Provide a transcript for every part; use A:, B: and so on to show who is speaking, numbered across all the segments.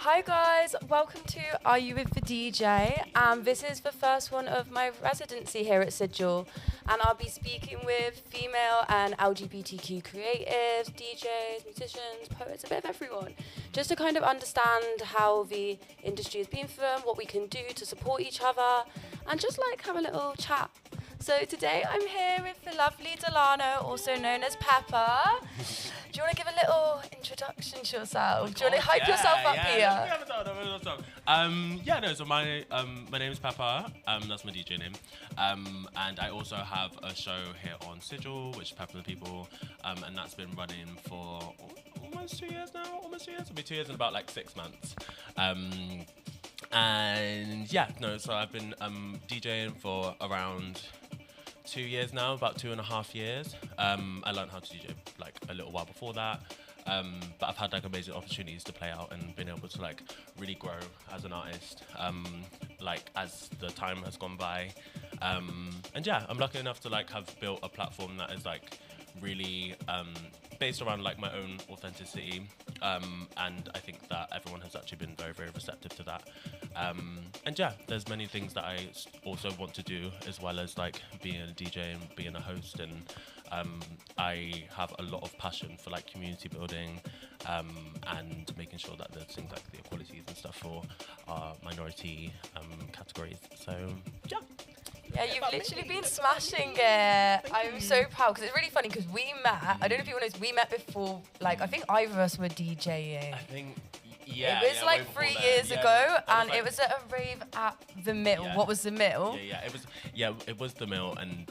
A: Hi guys, welcome to Are You With The DJ? This is the first one of my residency here at Sigil, and I'll be speaking with female and LGBTQ creatives, DJs, musicians, poets, a bit of everyone, just to kind of understand how the industry has been for them, what we can do to support each other, and just like have a little chat. So today I'm here with the lovely Delano, also known as PEPPA. Do you want to give a little introduction to yourself? Do you want to hype yourself up here?
B: So my name is PEPPA, that's my DJ name. And I also have a show here on Sigil, which is Peppa and the People, and that's been running for almost 2 years now, it'll be 2 years in about like 6 months. So I've been DJing for around 2 years now, about 2.5 years. I learned how to DJ like a little while before that, but I've had like amazing opportunities to play out and been able to like really grow as an artist, like as the time has gone by. And yeah, I'm lucky enough to like have built a platform that is like really based around like my own authenticity, and I think that everyone has actually been very, very receptive to that. And yeah, there's many things that I also want to do, as well as like being a DJ and being a host, and I have a lot of passion for like community building, and making sure that there's things like the equalities and stuff for minority categories. So yeah.
A: Yeah, you've literally been smashing it. I'm so proud, because it's really funny, because we met, I don't know if you know, we met before, like, I think either of us were DJing.
B: I think, yeah.
A: It was like 3 years ago, and it was at a rave at the Mill.
B: Yeah.
A: What was the Mill?
B: It was the Mill, and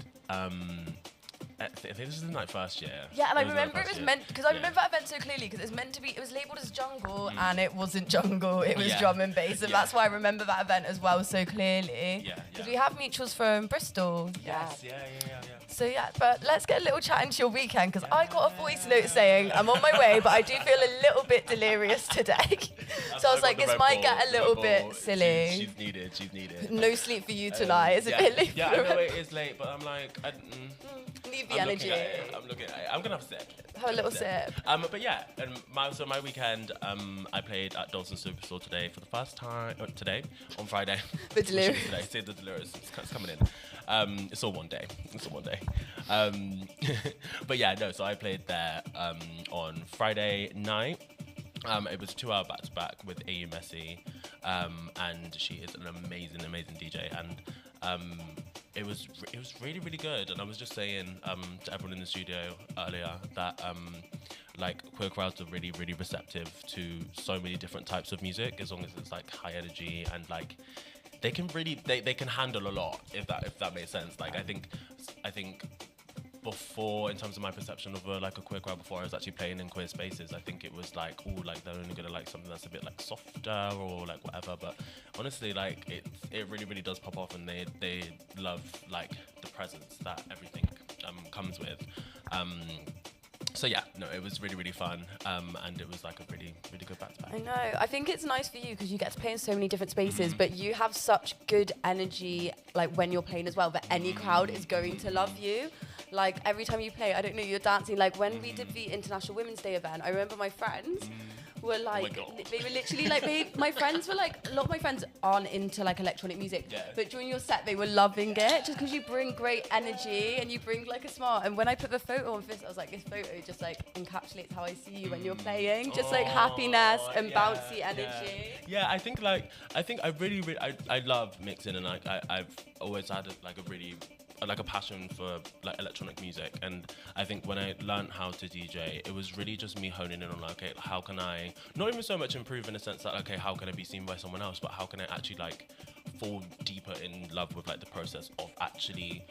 B: I think this was in like first year.
A: Yeah, and I remember it was meant, because I remember that event so clearly, because it was labelled as jungle, and it wasn't jungle, it was drum and bass, and that's why I remember that event as well so clearly. Because we have mutuals from Bristol.
B: Yes, yeah.
A: So yeah, but let's get a little chat into your weekend, because I got a voice note saying I'm on my way, but I do feel a little bit delirious today. So I was like, this might get a little bit silly.
B: She's needed.
A: No sleep for you tonight. It's a bit late.
B: Yeah, I know it is late, but I'm like,
A: need the energy.
B: I'm looking at it. I'm gonna have a sip.
A: Have a little sip.
B: But yeah, and my weekend, I played at Dalston Superstore today for the first time. Today, on Friday.
A: The delirious.
B: Say the delirious. It's coming in. It's all one day. But yeah, no. So I played there on Friday night. It was a 2-hour back-to-back with AU Messi, and she is an amazing DJ, and it was really, really good. And I was just saying to everyone in the studio earlier that like queer crowds are really, really receptive to so many different types of music, as long as it's like high energy, and like they can really they can handle a lot, if that makes sense. Like I think before, in terms of my perception of a queer crowd, before I was actually playing in queer spaces, I think it was like, oh, like they're only gonna like something that's a bit like softer or like whatever. But honestly, like it really, really does pop off, and they love like the presence that everything comes with. So yeah, no, it was really, really fun, and it was like a really, really good back-to-back.
A: I know. I think it's nice for you, because you get to play in so many different spaces, but you have such good energy, like when you're playing as well, that any crowd is going to love you. Like every time you play, I don't know, you're dancing. Like when we did the International Women's Day event, I remember my friends were like, they were literally like, my friends were like, a lot of my friends aren't into like electronic music, but during your set they were loving it, just because you bring great energy and you bring like a smile. And when I put the photo on this, I was like, this photo just like encapsulates how I see you when you're playing, just like happiness and bouncy energy.
B: Yeah, I think I really I love mixing, and I've always had a passion for like electronic music, and I think when I learned how to DJ, it was really just me honing in on like, okay, how can I not even so much improve in the sense that, okay, how can I be seen by someone else, but how can I actually like fall deeper in love with like the process of actually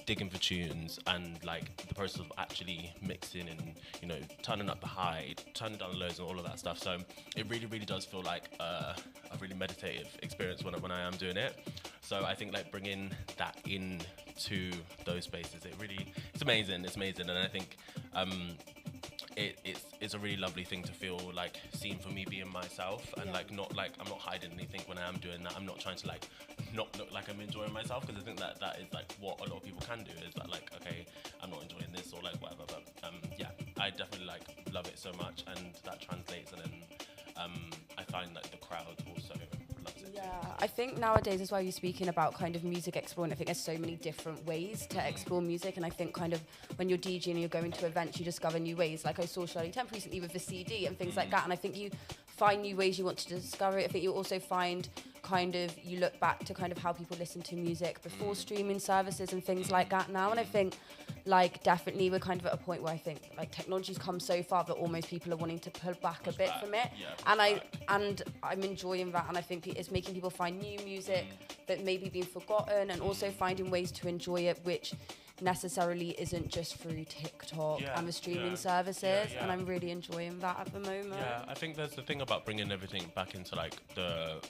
B: digging for tunes, and like the process of actually mixing, and you know, turning up the high, turning down the lows, and all of that stuff. So it really, really does feel like a really meditative experience when I am doing it. So I think like bringing that in to those spaces, it's amazing, and I think it's a really lovely thing to feel like seen for me being myself, and like not like I'm not hiding anything when I am doing that. I'm not trying to like not look like I'm enjoying myself, because I think that is like what a lot of people can do, is that like, okay, I'm not enjoying this or like whatever, but yeah, I definitely like love it so much, and that translates, and then I find that the crowd also loves it.
A: Yeah, I think nowadays as well, you're speaking about kind of music exploring. I think there's so many different ways to explore music, and I think kind of when you're DJing and you're going to events, you discover new ways. Like I saw Shirley Temp recently with the CD and things like that, and I think you find new ways you want to discover it. I think you also find kind of, you look back to kind of how people listen to music before streaming services and things like that now, and I think like definitely we're kind of at a point where I think like technology's come so far that almost people are wanting to pull back a bit from it, and I'm enjoying that, and I think it's making people find new music that maybe been forgotten, and also finding ways to enjoy it which necessarily isn't just through TikTok and the streaming services, and I'm really enjoying that at the moment.
B: Yeah, I think there's the thing about bringing everything back into like the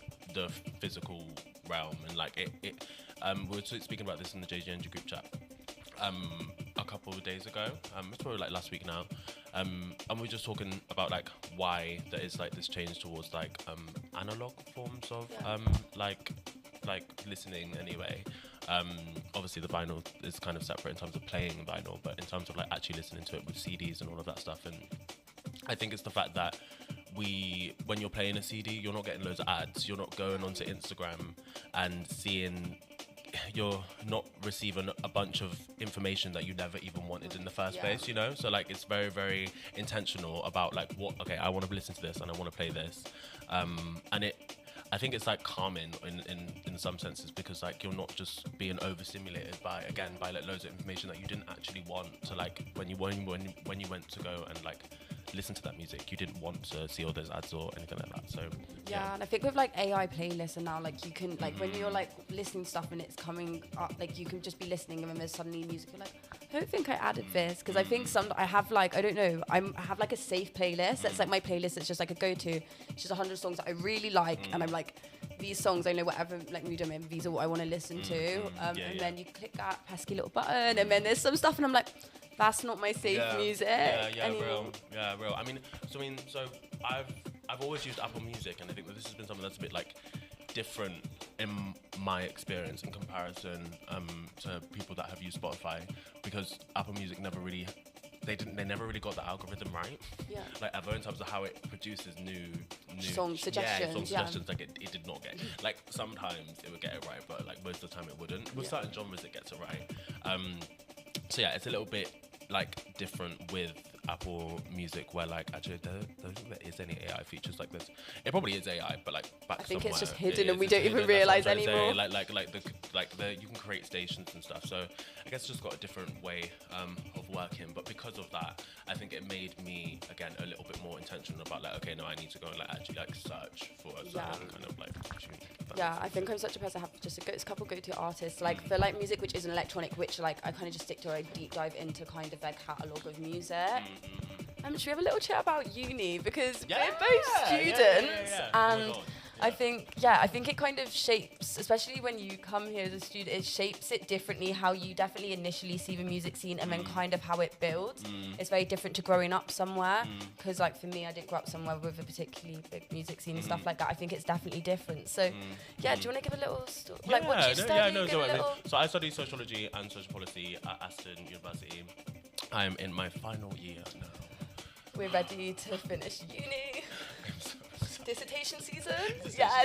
B: physical realm, and like we were speaking about this in the JGNG group chat a couple of days ago. It's probably like last week now, and we're just talking about like why there is like this change towards like analog forms of like listening anyway. Obviously the vinyl is kind of separate in terms of playing vinyl, but in terms of like actually listening to it with CDs and all of that stuff, and I think it's the fact that when you're playing a CD, you're not getting loads of ads, you're not going onto Instagram and you're not receiving a bunch of information that you never even wanted in the first place, you know? So like it's very, very intentional about like I want to listen to this and I want to play this, and I think it's like calming in some senses, because like you're not just being overstimulated by like loads of information that you didn't actually want to, like when you went to go and like listen to that music, you didn't want to see all those ads or anything like that. So
A: and I think with like AI playlists, and now like you can like when you're like listening to stuff and it's coming up, like you can just be listening and then there's suddenly music, you're like, I don't think I added this, because I think I have like, I don't know, I have like a safe playlist that's like my playlist that's just like a go-to. It's just 100 songs that I really like, and I'm like, these songs, I know whatever like mood I'm in, these are what I want to listen to, and then you click that pesky little button, and then there's some stuff and I'm like, that's not my safe music.
B: Real. I mean, so I've always used Apple Music, and I think that this has been something that's a bit like different in my experience in comparison to people that have used Spotify, because Apple Music never really got the algorithm right, like ever, in terms of how it produces new
A: song suggestions.
B: Like it did not get, like sometimes it would get it right, but like most of the time it wouldn't. With certain genres it gets it right. So yeah, it's a little bit like different with Apple Music, where like actually I don't think there is any AI features like this. It probably is AI, but like
A: I think it's just hidden and we don't even realise anymore.
B: Like you can create stations and stuff. So I guess it's just got a different way of working. But because of that, I think it made me again a little bit more intentional about like, okay, no, I need to go and like actually like search for a certain kind of like tune.
A: Yeah, I think I'm such a person. I have just a couple go-to artists, like for like music which isn't electronic, which like I kind of just stick to a deep dive into kind of their catalogue of music. Should we have a little chat about uni, because we're both students, and I think it kind of shapes, especially when you come here as a student, it shapes it differently, how you definitely initially see the music scene and then kind of how it builds. It's very different to growing up somewhere, because like for me, I didn't grow up somewhere with a particularly big music scene and stuff like that. I think it's definitely different. So do you want to give a little story? Like what you study?
B: So I study sociology and social policy at Aston University. I'm in my final year now.
A: We're ready to finish uni. Dissertation season?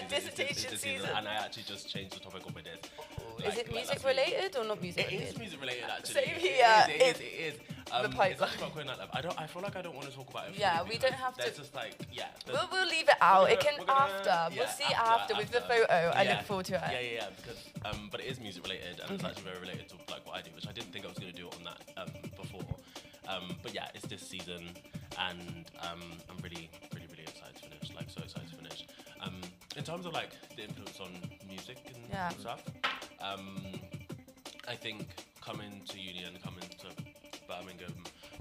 A: Dissertation season.
B: And I actually just changed the topic of my desk.
A: Is it music related or not music related?
B: It is music related actually.
A: Same here.
B: It is.
A: The pipeline.
B: It's actually about Queen Nightlife. I feel like I don't want to talk about it.
A: We don't have to.
B: There's just like,
A: We'll leave it out. We'll see after with the photo. I look forward to it.
B: Yeah. Because, but it is music related, and it's actually very related to like what I do, which I didn't think I was going to do on that before. But yeah, it's this season, and I'm really excited to finish. Like so excited to finish. In terms of like the influence on music and stuff, I think coming to uni and coming to Birmingham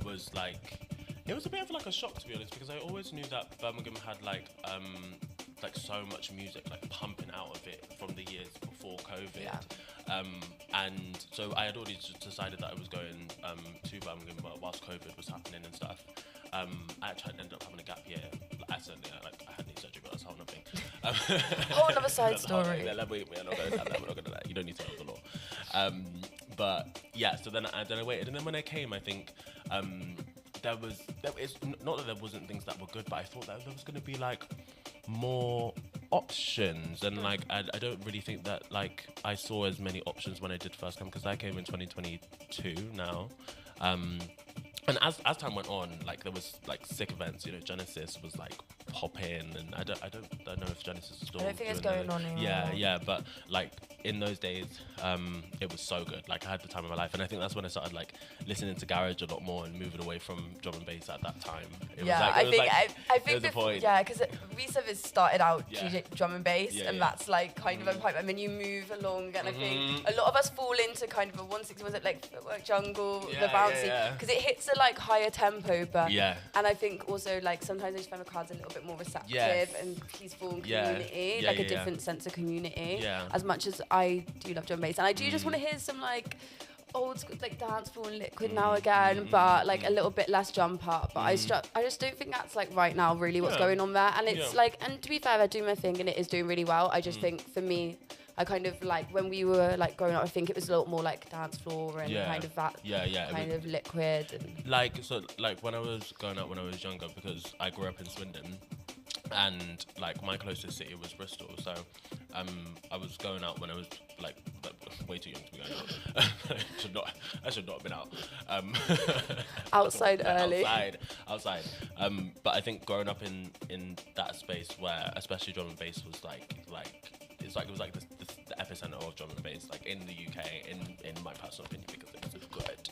B: was like, it was a bit of like a shock, to be honest, because I always knew that Birmingham had like so much music like pumping out of it from the years before COVID. And so I had already decided that I was going to Birmingham whilst COVID was happening and stuff. I actually ended up having a gap year. I had knee surgery, but that's a whole other thing.
A: Whole other side story.
B: We're not going to do that. You don't need to know the law. But yeah, so then I waited, and then when I came, I think it's not that there wasn't things that were good, but I thought that there was going to be like more options, and like I don't really think that like I saw as many options when I did first come, because I came in 2022 now. And as time went on, like there was like sick events, you know, Genesis was like popping, and I don't know if Genesis is still.
A: I don't think it's going on anymore.
B: Yeah, but like in those days, it was so good. Like I had the time of my life, and I think that's when I started like listening to garage a lot more and moving away from drum and bass at that time.
A: I think because Reservice started out DJ drum and bass, and that's like kind of a pipe, and then you move along, and I think a lot of us fall into kind of a 160, was it like footwork jungle, the bouncy, because it hits a like higher tempo, but and I think also like sometimes I just find the crowd's a little bit more receptive and peaceful and community, like a different sense of community. As much as I do love drum and bass, and I do just want to hear some like old school like dance floor and liquid now again, but like a little bit less jump up. But I just don't think that's like right now really what's going on there. And it's like, and to be fair, I do my thing and it is doing really well. I just think for me, I kind of like when we were like growing up, I think it was a lot more like dance floor and kind of that kind of liquid and
B: like when I was growing up when I was younger, because I grew up in Swindon, and like my closest city was Bristol, so I was going out when I was like way too young to be going out. I should not have been out.
A: Outside early.
B: Outside. But I think growing up in that space where especially drum and bass was it was like the epicenter of drum and bass, like in the UK, in my personal opinion, because it was good.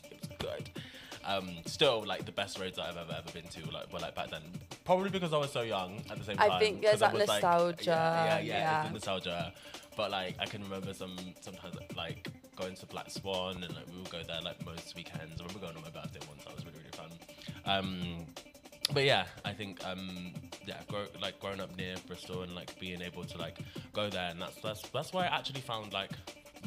B: Still like the best roads I've ever been to, like were like back then. Probably because I was so young at the same time.
A: I think there's that nostalgia.
B: Yeah, it's the nostalgia. But like I can remember sometimes like going to Black Swan, and like we would go there like most weekends. I remember going on my birthday once. That was really, really fun. But yeah, I think growing up near Bristol and like being able to like go there, and that's why I actually found like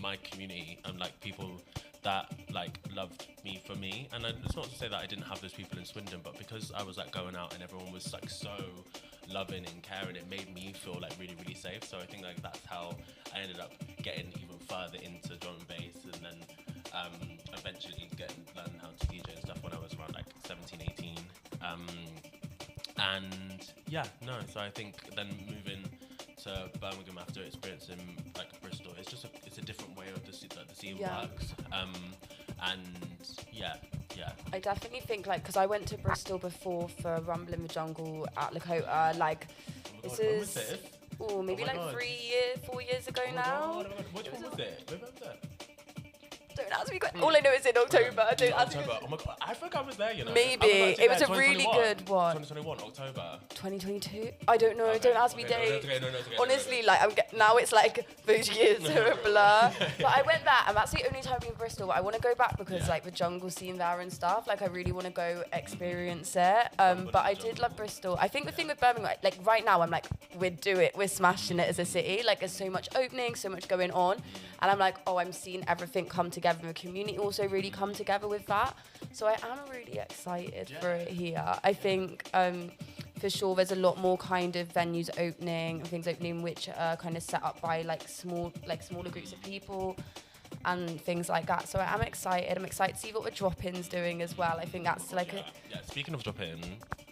B: my community and like people that like loved me for me. And it's not to say that I didn't have those people in Swindon, but because I was like going out and everyone was like so loving and caring, it made me feel like really, really safe. So I think like that's how I ended up getting even further into drum and bass, and then eventually learning how to DJ and stuff when I was around like 17, 18. So I think then moving to Birmingham after experiencing like Bristol, it's a different way of the scene works.
A: I definitely think like, because I went to Bristol before for Rumble in the Jungle at Lakota, like this is maybe like 4 years ago now.
B: Which one was it? Where was it?
A: Don't ask me. All I know is in October. Don't ask me.
B: Oh my god, I think I was there. You know,
A: maybe it was a really good one.
B: 2021 October.
A: 2022. I don't know. Don't ask me date.
B: No,
A: Honestly, like now it's like those years are a blur. But I went there, and that's the only time I've been in Bristol. But I want to go back because like the jungle scene there and stuff. Like I really want to go experience it. But I did love Bristol. I think the thing with Birmingham, like right now, I'm like we're smashing it as a city. Like there's so much opening, so much going on, and I'm like, I'm seeing everything come together. And the community also really come together with that. So I am really excited for it here. I think for sure there's a lot more kind of venues opening and things opening which are kind of set up by like smaller groups of people and things like that. So I am excited. I'm excited to see what the drop-in's doing as well. I think that's like
B: Speaking of drop-in,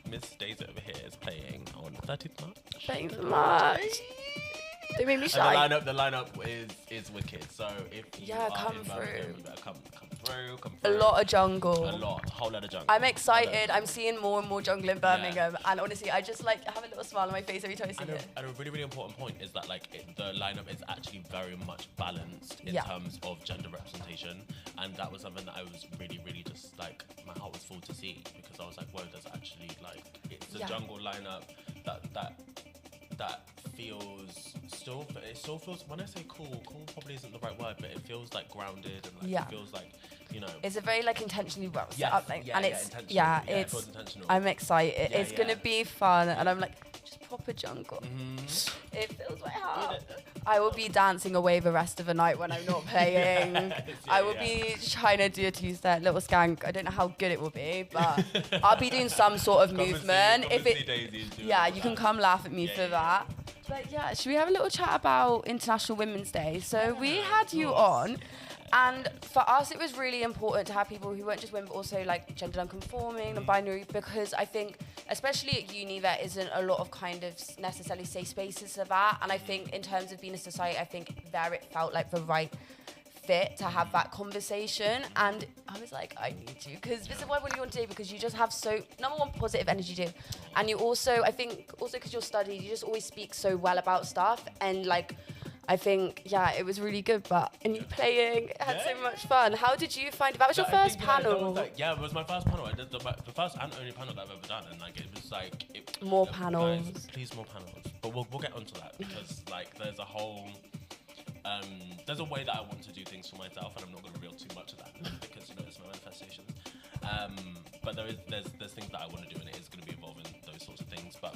B: Miss Daisy over here is playing on 30th March.
A: 30th March. They made me shy.
B: And the lineup is wicked. So if you
A: come through.
B: You better come through.
A: A lot of jungle.
B: A whole lot of jungle.
A: I'm excited. I'm seeing more and more jungle in Birmingham, and honestly, I just like have a little smile on my face every time I see it.
B: And a really, really important point is that like the lineup is actually very much balanced in terms of gender representation, and that was something that I was really, really just like my heart was full to see, because I was like, whoa, there's actually like it's a jungle lineup that still feels, when I say cool probably isn't the right word, but it feels like grounded, and like it feels like, you know, it's
A: a very like intentionally well set up thing, and it's
B: it feels intentional.
A: I'm excited. It's gonna be fun, and I'm like just proper jungle. It feels like heart. I will be dancing away the rest of the night when I'm not playing. I will be trying to do a two-step little skank. I don't know how good it will be, but I'll be doing some sort of movement. You can come laugh at me for that. But should we have a little chat about International Women's Day? So we had you on And for us, it was really important to have people who weren't just women, but also like gender non-conforming and binary, because I think, especially at uni, there isn't a lot of kind of necessarily safe spaces for that. And I think in terms of being a society, I think there it felt like the right fit to have that conversation. And I was like, I need you, because this is why I want you on today, because you just have so, number one, positive energy too. And you also, I think, also because you're studied, you just always speak so well about stuff. And like, I think, yeah, it was really good, and you playing, had so much fun. How did you find it? That was your first panel.
B: It was my first panel. I did the first and only panel that I've ever done, and like it was like
A: more panels.
B: Guys, please, more panels. But we'll get onto that, because like there's a whole there's a way that I want to do things for myself, and I'm not going to reveal too much of that because it's my manifestations. But there's things that I want to do, and it is going to be involving those sorts of things. But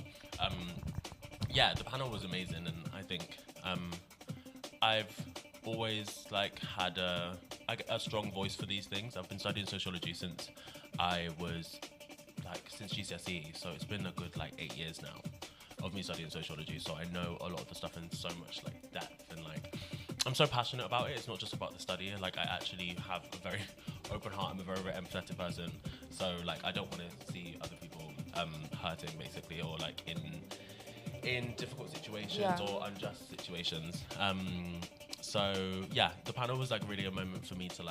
B: yeah, the panel was amazing, and I think. I've always like had a strong voice for these things. I've been studying sociology since I was since GCSE, so it's been a good 8 years now of me studying sociology. So I know a lot of the stuff in so much depth, and I'm so passionate about it. It's not just about the study. I actually have a very open heart. I'm a very, very empathetic person. So I don't want to see other people hurting basically, or in difficult situations or unjust situations. So yeah, the panel was really a moment for me to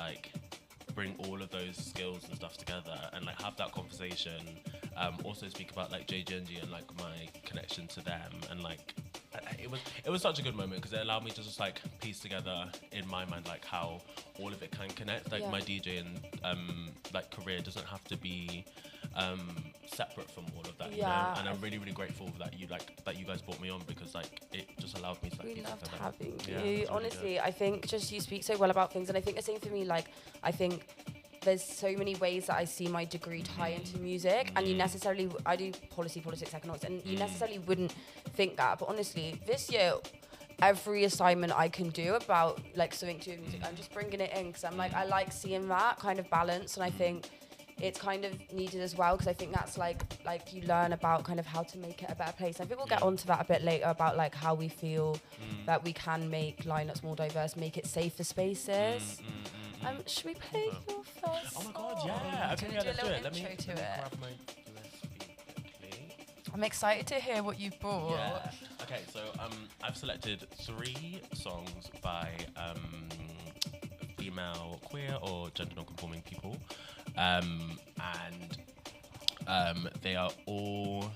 B: bring all of those skills and stuff together and have that conversation. Also speak about JGNG and my connection to them, and it was such a good moment because it allowed me to just piece together in my mind how all of it can connect. My DJing career doesn't have to be separate from all of that, you know? And I'm really, really grateful that you guys brought me on, because it just allowed me to
A: we
B: piece
A: loved
B: together.
A: having
B: Yeah,
A: you. Honestly, really, I think just you speak so well about things, and I think the same for me. I think there's so many ways that I see my degree tie into music, and you necessarily, I do politics, economics, and you necessarily wouldn't think that, but honestly, this year, every assignment I can do about something to music, I'm just bringing it in, because I'm I like seeing that kind of balance, and I think it's kind of needed as well, because I think that's you learn about kind of how to make it a better place. I think we'll get onto that a bit later about how we feel that we can make lineups more diverse, make it safer spaces. Should we play your first?
B: Oh my god, yeah!
A: Okay, let's do a little intro to it.
B: Grab my USB quickly.
A: I'm excited to hear what you've brought.
B: Yeah. Okay, so I've selected 3 songs by female, queer, or gender non-conforming people. And they are all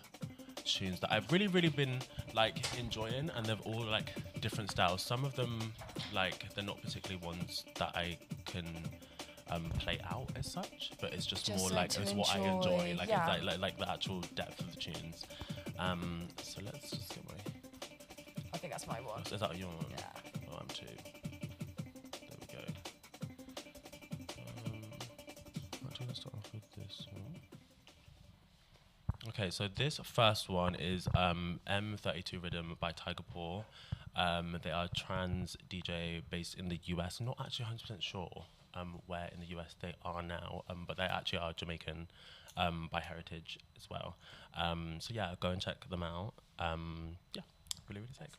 B: tunes that I've really, really been enjoying, and they're all different styles. Some of them they're not particularly ones that I can play out as such, but it's just more it's what I enjoy. It's the actual depth of the tunes. So let's just get my.
A: I think that's my one.
B: Is that your one?
A: Yeah.
B: Oh, I'm 2. There we go. I'm going to start off with this one. Okay, so this first one is M32 Rhythm by Tiger Paw. They are a trans DJ based in the US. I'm not actually 100% sure where in the US they are now, but they actually are Jamaican by heritage as well. So yeah, go and check them out. Yeah, really, really sick.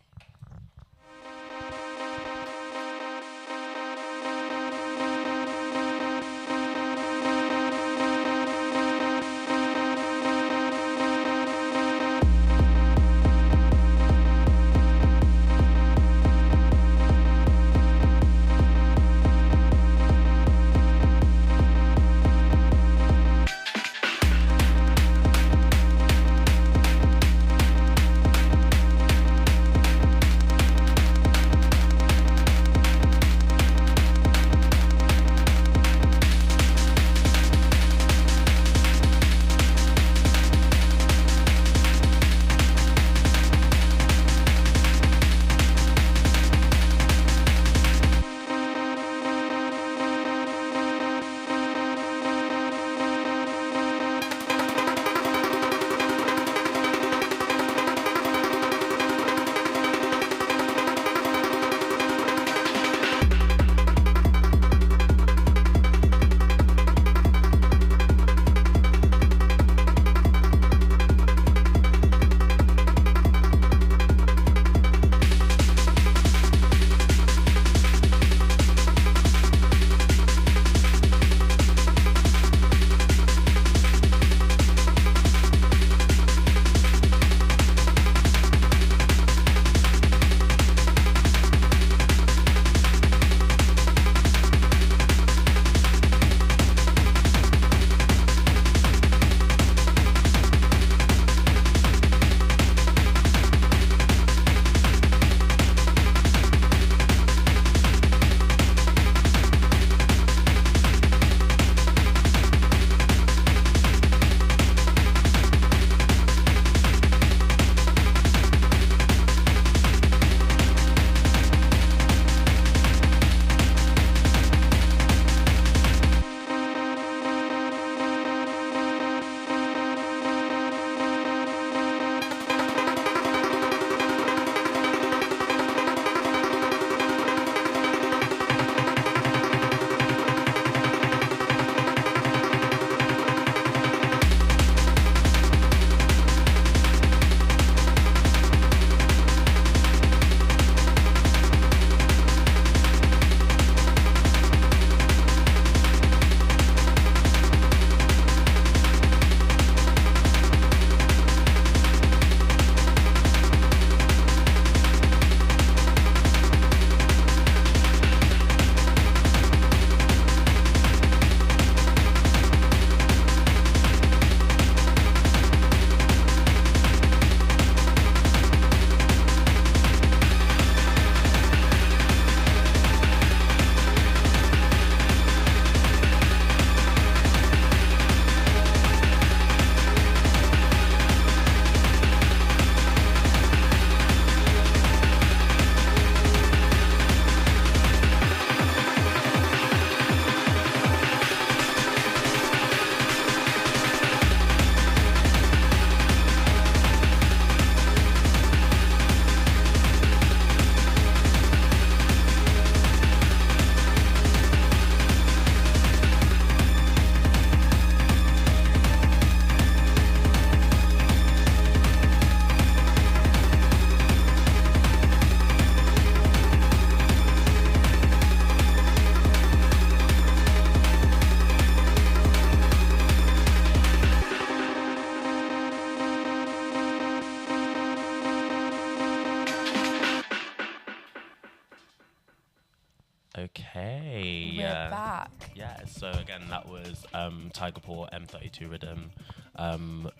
B: Okay.
A: We're back.
B: Yeah, so again, that was Tiger Paw M32 Rhythm.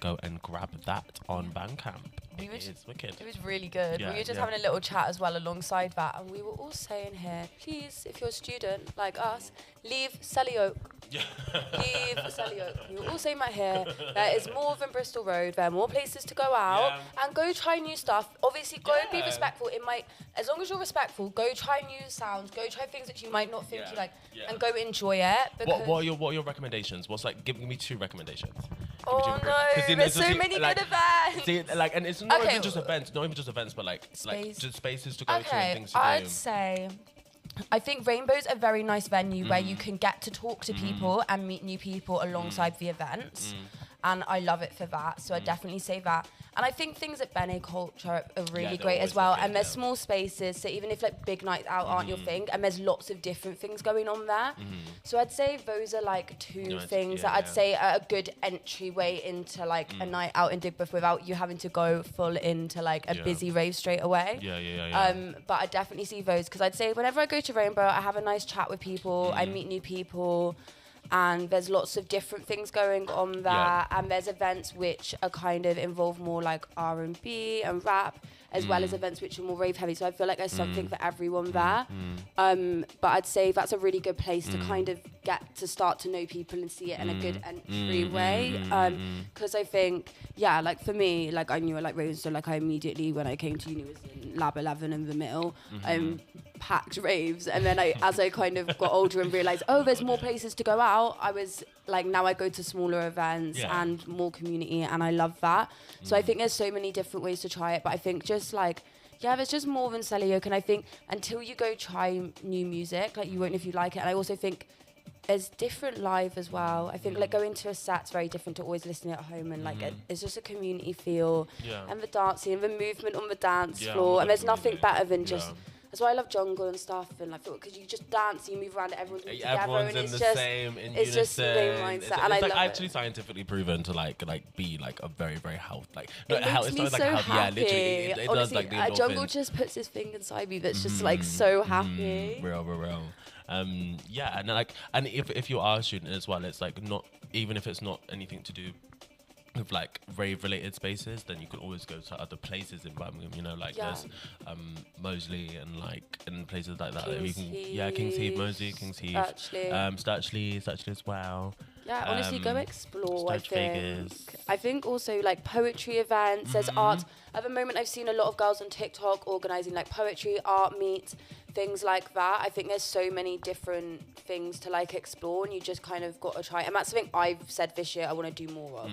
B: Go and grab that on Bandcamp. It's wicked.
A: It was really good.
B: Yeah,
A: we were just having a little chat as well alongside that, and we were all saying here, please, if you're a student like us, leave Selly Oak. Leave Selly Oak. We were all saying that here. There is more than Bristol Road. There are more places to go out and go try new stuff. Obviously, go and be respectful. It might, as long as you're respectful, go try new sounds. Go try things that you might not think you like, and go enjoy it.
B: What are your recommendations? What's like? Give me 2 recommendations.
A: Oh no, there's so many good events.
B: See, like, and it's not even just events, but like just spaces to go to and things to do.
A: I'd say, I think Rainbow's a very nice venue where you can get to talk to people and meet new people alongside the events. And I love it for that. So I'd definitely say that. And I think things at Bene Culture are really great as well. And there's small spaces, so even if like big nights out aren't your thing, and there's lots of different things going on there. So I'd say those are like 2 things that I'd say are a good entryway into like a night out in Digbeth without you having to go full into like a busy rave straight away. But I definitely see those, because I'd say whenever I go to Rainbow, I have a nice chat with people, I meet new people. And there's lots of different things going on there, and there's events which are kind of involve more like R&B and rap, as well as events which are more rave heavy. So I feel like there's something for everyone there. But I'd say that's a really good place to kind of get to start to know people and see it in a good entryway. Because I think, like for me, like I knew I like raves, so like I immediately, when I came to uni, was in Lab 11 in the middle. Packed raves, and then as I kind of got older and realised, there's more places to go out, I was like, now I go to smaller events and more community, and I love that. So I think there's so many different ways to try it, but I think just like, there's just more than Selly Oak, and I think until you go try new music, like you won't know if you like it. And I also think there's different live as well. I think like going to a set's very different to always listening at home, and like it's just a community feel, and the dancing and the movement on the dance floor, and there's nothing better than just. That's why I love jungle and stuff, and like because you just dance, you move around, everyone's together, and it's just it's just the same mindset. And I love
B: actually
A: it.
B: Scientifically proven to like be like a very, very health like
A: it makes me so happy.
B: Yeah, literally it
A: honestly,
B: does like the endorphins.
A: Jungle just puts his finger inside me that's just like so happy.
B: Real. And like, and if you are a student as well, it's like not, even if it's not anything to do with like rave related spaces, then you can always go to other places in Birmingham, you know, like there's Moseley and like and places like that. King's Heath, Moseley, King's Heath, Sturchley as well.
A: Honestly, go explore.
B: Vegas.
A: I think also like poetry events, there's art. At the moment, I've seen a lot of girls on TikTok organising like poetry, art meets, things like that. I think there's so many different things to like explore, and you just kind of got to try. And that's something I've said this year I want to do more of.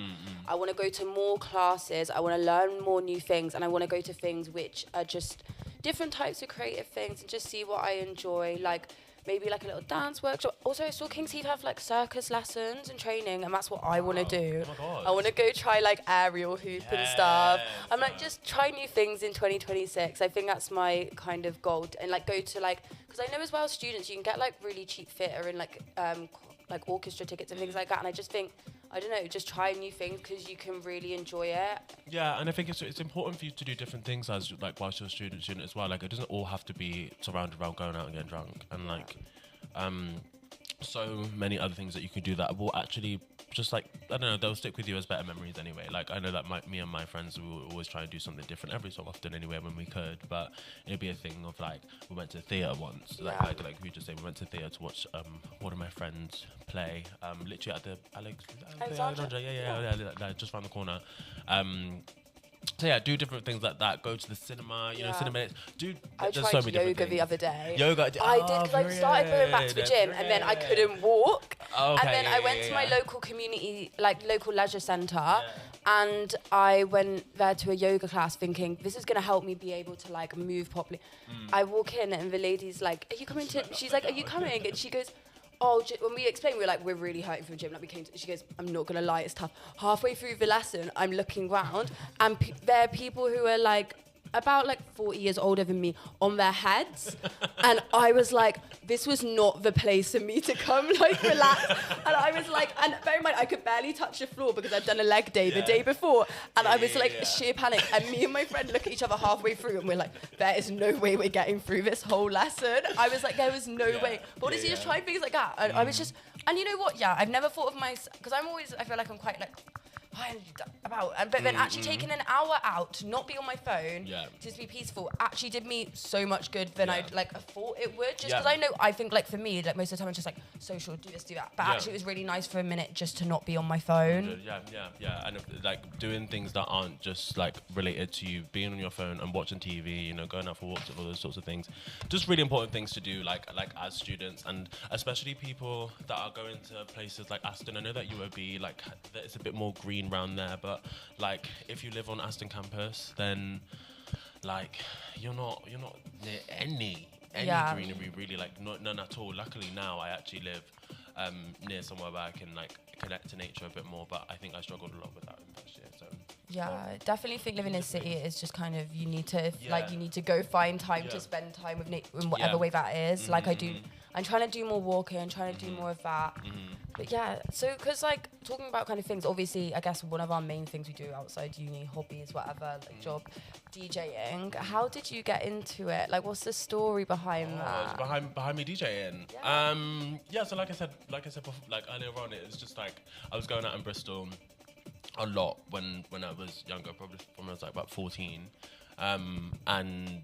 A: I want to go to more classes, I want to learn more new things, and I want to go to things which are just different types of creative things and just see what I enjoy. Like maybe like a little dance workshop. Also, I saw King's Heath have like circus lessons and training, and that's what I want to do.
B: Oh my God.
A: I want to go try like aerial hoop and stuff. I'm like, just try new things in 2026. I think that's my kind of goal. And like go to like, because I know as well students, you can get like really cheap theatre and like orchestra tickets and things like that. And I just think, I don't know, just try new things because you can really enjoy it.
B: Yeah, and I think it's important for you to do different things as like whilst you're a student as well. Like it doesn't all have to be surrounded around going out and getting drunk, and like so many other things that you can do that will actually just like, I don't know, they'll stick with you as better memories anyway. Like I know that me and my friends will always try and do something different every so often anyway when we could, but it'd be a thing of like, we went to theatre once, like we just say we went to theatre to watch one of my friends play, literally at the Alexandra, just around the corner. So yeah, do different things like that. Go to the cinema, you know, cinema.
A: I
B: there's
A: tried
B: so many
A: yoga the other day.
B: Yoga?
A: I did, because I started going back to the gym, and then I couldn't walk.
B: Okay,
A: and then I went to my local community, like local leisure centre, and I went there to a yoga class thinking, this is going to help me be able to like move properly. I walk in and the lady's like, are you coming to, she's like, are you coming? And she goes, when we explained, we were like, we're really hurting from the gym. Like she goes, I'm not gonna lie, it's tough. Halfway through the lesson, I'm looking round, and there are people who are like about like 40 years older than me on their heads. And I was like, this was not the place for me to come, like, relax. And I was like, and bear in mind, I could barely touch the floor because I'd done a leg day the day before. And I was like, sheer panic. And me and my friend look at each other halfway through and we're like, there is no way we're getting through this whole lesson. I was like, there was no way. But honestly, just trying things like that. And I was just, and you know what? Yeah, I've never thought of myself, because I feel like I'm quite like, but then actually taking an hour out to not be on my phone, just be peaceful, actually did me so much good than I thought it would. Just because I think like for me, like most of the time I'm just like social, do this, do that. But actually it was really nice for a minute just to not be on my phone.
B: Yeah. And like doing things that aren't just like related to you being on your phone and watching TV, you know, going out for walks and all those sorts of things. Just really important things to do, like as students, and especially people that are going to places like Aston. I know that UOB, like, it's a bit more green around there, but like if you live on Aston campus, then like you're not near any greenery really, like none at all. Luckily now I actually live near somewhere where I can like connect to nature a bit more, but I think I struggled a lot with that in first year. So
A: I definitely think living in a city is just kind of, you need to go find time to spend time with nature in whatever way that is. Like I'm trying to do more walking, I'm trying to do more of that. But yeah, so because like talking about kind of things, obviously I guess one of our main things we do outside uni, hobbies, whatever, like job, DJing. How did you get into it? Like, what's the story behind that?
B: Behind me DJing. So like I said before, like earlier on, it was just like I was going out in Bristol a lot when I was younger, probably when I was like about 14, and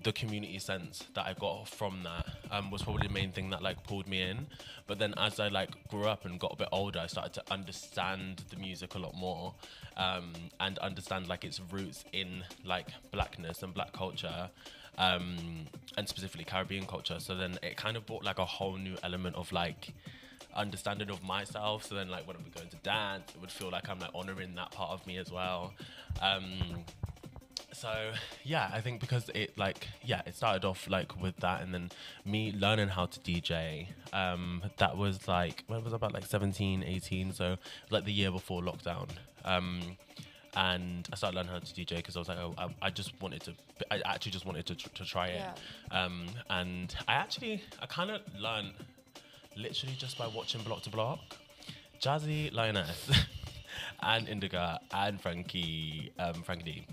B: the community sense that I got from that was probably the main thing that like pulled me in. But then as I like grew up and got a bit older, I started to understand the music a lot more, and understand like its roots in like blackness and black culture, and specifically Caribbean culture. So then it kind of brought like a whole new element of like understanding of myself. So then like when I'm going to dance, it would feel like I'm like honoring that part of me as well. So yeah, I think because it started off like with that, and then me learning how to DJ, that was like, when I was about like 17, 18, so it was like the year before lockdown. And I started learning how to DJ because I was like, I actually just wanted to try it. And I kind of learned literally just by watching Block to Block. Jazzy, Lioness, and Indica, and Frankie D.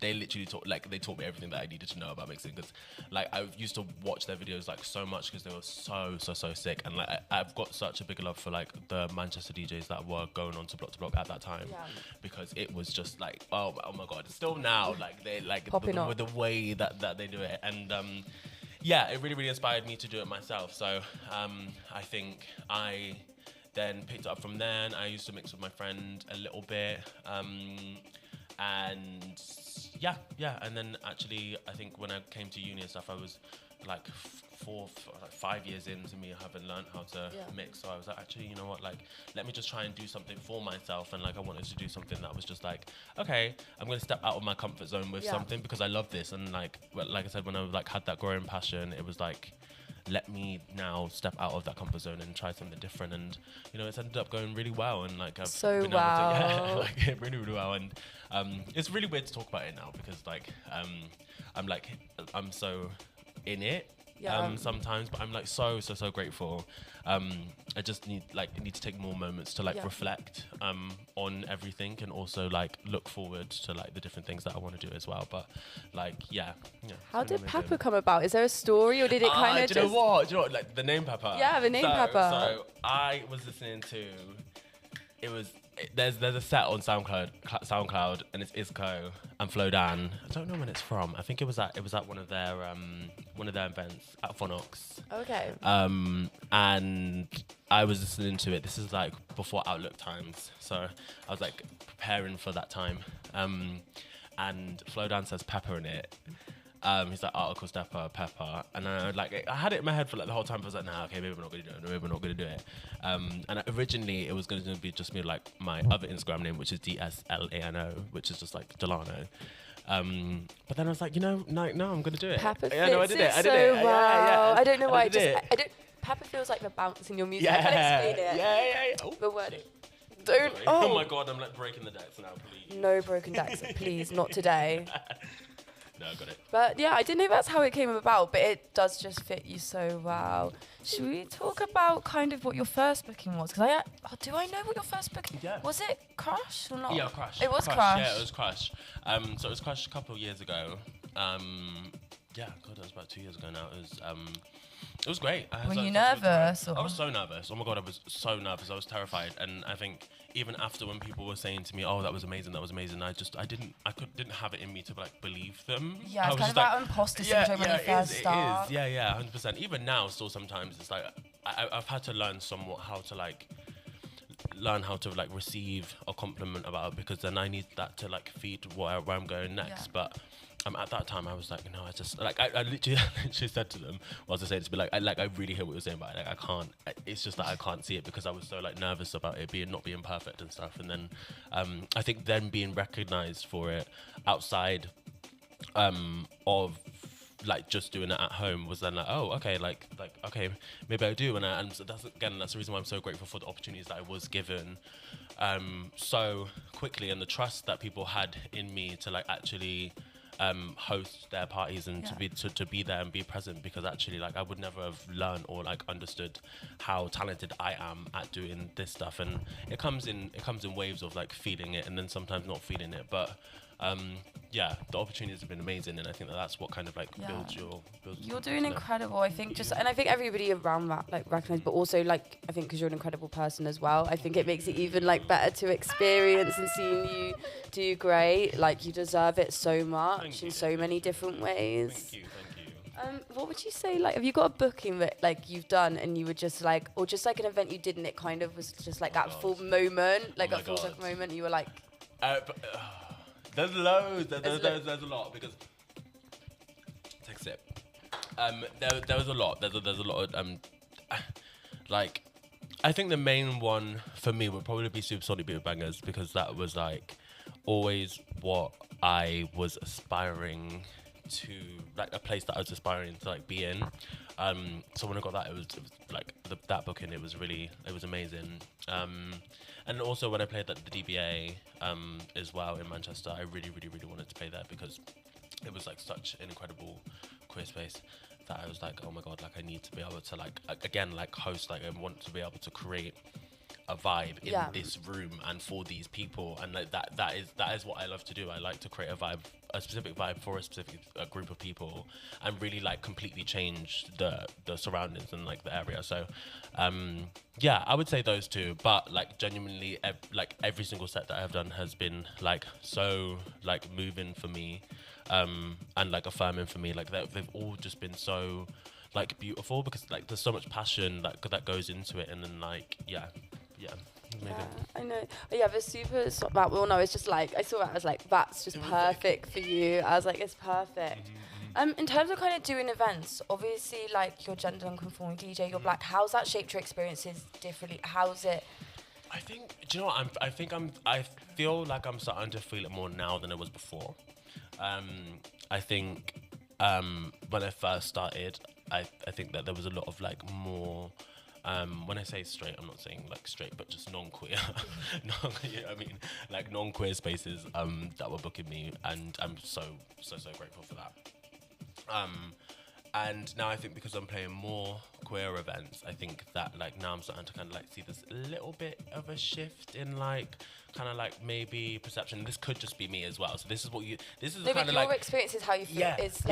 B: They literally taught me everything that I needed to know about mixing, because like I used to watch their videos like so much because they were so sick, and like I've got such a big love for like the Manchester DJs that were going on to Block at that time, because it was just like oh my god, still now like they like with the way that they do it, and it really inspired me to do it myself. So I think I then picked it up from there, and I used to mix with my friend a little bit. And then actually, I think when I came to uni and stuff, I was like 5 years into me having learned how to mix. So I was like, actually, you know what? Like, let me just try and do something for myself. And like, I wanted to do something that was just like, okay, I'm going to step out of my comfort zone with something because I love this. And like I said, when I like had that growing passion, it was like, let me now step out of that comfort zone and try something different. And you know, it's ended up going really well, and like I've been able to, like really well. And it's really weird to talk about it now because like I'm so in it sometimes, but I'm like so grateful. I just need to take more moments to like reflect on everything, and also like look forward to like the different things that I want to do as well. But like
C: how did PEPPA come about? Is there a story, or did it kind of
B: do you know what, like the name PEPPA?
C: Yeah, the name PEPPA.
B: So I was listening to, there's a set on SoundCloud, and it's Isco and Flodan. I don't know when it's from. I think it was at one of their events at Phonox.
C: Okay.
B: And I was listening to it. This is like before Outlook times, so I was like preparing for that time. And Flodan says pepper in it. He's like article stepper, PEPPA, and I had it in my head for like the whole time. I was like, nah, okay, maybe we're not gonna do it. And originally it was going to be just me like my other Instagram name, which is DSLANO, which is just like Delano. But then I was like, no, I'm gonna do it.
C: PEPPA fits
B: I did it.
C: well. I don't know why.
B: PEPPA feels
C: like the bounce in your music.
B: Yeah.
C: I can't explain it.
B: Yeah.
C: The word.
A: Don't.
B: Sorry.
A: Oh.
B: Oh my god, I'm like breaking the decks now, please.
A: No broken decks, please, not today.
B: No, I got it.
A: But yeah, I didn't know that's how it came about, but it does just fit you so well. Should we talk about kind of what your first booking was? Because do I know what your first booking?
B: Yeah.
A: Was it Crush or not?
B: Yeah, Crush.
A: It was Crush.
B: Yeah, it was Crush. So it was Crush a couple of years ago. Yeah, God, that was about 2 years ago now. It was great.
A: Were you nervous?
B: I was so nervous. Oh my God, I was so nervous. I was terrified. And I think even after when people were saying to me, "Oh, that was amazing," I didn't have it in me to like believe them.
A: Yeah, it's
B: I was
A: kind of
B: just
A: that imposter syndrome when you first start.
B: It is. Yeah, 100%. Even now, still sometimes it's like I've had to learn somewhat how to receive a compliment about it, because then I need that to like feed where I'm going next.
A: Yeah.
B: But at that time I was like, no, I just like I literally said to them, what was I saying to be like, I really hear what you're saying, but like I can't. It's just that I can't see it because I was so like nervous about it not being perfect and stuff. And then I think then being recognised for it outside of like just doing it at home was then like, oh, okay, like okay, maybe I do. And so that's the reason why I'm so grateful for the opportunities that I was given so quickly, and the trust that people had in me to like actually host their parties and to be there and be present, because actually like I would never have learned or like understood how talented I am at doing this stuff. And it comes in waves of like feeling it and then sometimes not feeling it, but yeah, the opportunities have been amazing, and I think that's what kind of like builds
A: You're doing incredible. I think and I think everybody around that like recognise, but also like I think because you're an incredible person as well, I think it makes it even like better to experience and seeing you do great. Like you deserve it so much in so many different ways.
B: Thank you.
A: What would you say, like, have you got a booking that like you've done and you were just like, or just like an event you did and it kind of was just like that full moment, like that full circle moment, and you were like,
B: there's loads. There's a lot, because take a sip. There was a lot. There's a lot of like I think the main one for me would probably be Supersonic Beat Bangers, because that was like always what I was aspiring to, like a place that I was aspiring to like be in. So when I got that, it was like that booking. It was amazing. And also when I played at the DBA as well in Manchester, I really wanted to play there, because it was like such an incredible queer space that I was like, oh my God, like I need to be able to like again like host, like I want to be able to create a vibe in this room and for these people, and like that is what I love to do. I like to create a specific vibe for a specific group of people, and really like completely change the surroundings and like the area. So yeah, I would say those two, but like genuinely like every single set that I've done has been like so like moving for me and like affirming for me. Like they've all just been so like beautiful, because like there's so much passion that goes into it, and then like yeah.
A: I know. Yeah, the super that well, no, it's just like I saw that, I was like, that's just perfect for you. I was like, it's perfect. In terms of kind of doing events, obviously like you're gender non-conforming DJ, you're black. How's that shaped your experiences differently? How's it?
B: I think, do you know what? I feel like I'm starting to feel it more now than it was before. I think when I first started, I think that there was a lot of like more. When I say straight, I'm not saying like straight, but just non-queer. I mean, like non-queer spaces that were booking me, and I'm so grateful for that. And now I think because I'm playing more queer events, I think that like now I'm starting to kind of like see this little bit of a shift in like kind of like maybe perception. This could just be me as well. So this is kind of like
A: your experience is how you feel.
B: Yeah,
A: it's